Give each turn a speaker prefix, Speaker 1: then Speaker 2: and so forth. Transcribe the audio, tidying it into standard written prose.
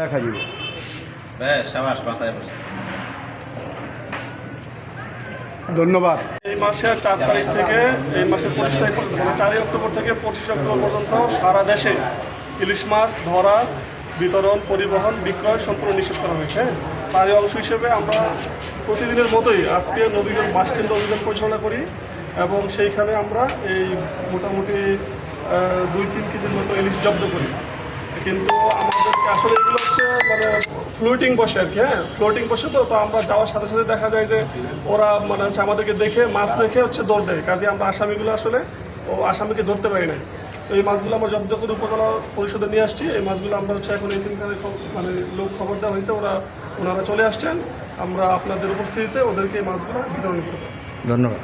Speaker 1: দেখা যাব।
Speaker 2: বেশ সাবাস মাথায় বসে।
Speaker 1: ধন্যবাদ।
Speaker 3: এই মাসের 4 তারিখ থেকে এই মাসের 25 তারিখ পর্যন্ত মানে 4 অক্টোবর থেকে 25 অক্টোবর পর্যন্ত সারা দেশে ইলিশ মাছ ধরা, বিতরণ, পরিবহন, বিক্রয় সম্পূর্ণ নিষেধ করা হয়েছে। তারই অংশ হিসেবে আমরা প্রতিদিনের মতোই আজকে নবীগঞ্জ বাস স্ট্যান্ড অভিযান পরিচালনা করি এবং সেইখানে আমরা এই মোটামুটি 2-3 কেজির মতো ইলিশ জব্দ করি। কিন্তু আমাদেরকে আসলে এগুলো হচ্ছে মানে ফ্লোটিং বসে আর কি, হ্যাঁ ফ্লোটিং বসে তো আমরা যাওয়ার সাথে সাথে দেখা যায় যে ওরা মানে হচ্ছে আমাদেরকে দেখে মাছ রেখে হচ্ছে দৌড় দেয়, কাজে আমরা আসামিগুলো আসলে আসামিকে ধরতে পারি না। তো এই মাছগুলো আমরা জব্দ করে উপজেলা পরিষদে নিয়ে আসছি। এই মাছগুলো আমরা হচ্ছে এখন এই তিনখানে মানে লোক খবর দেওয়া হয়েছে, ওনারা চলে আসছেন, আমরা আপনাদের উপস্থিতিতে ওদেরকে এই মাছগুলো বিতরণ করব।
Speaker 1: ধন্যবাদ।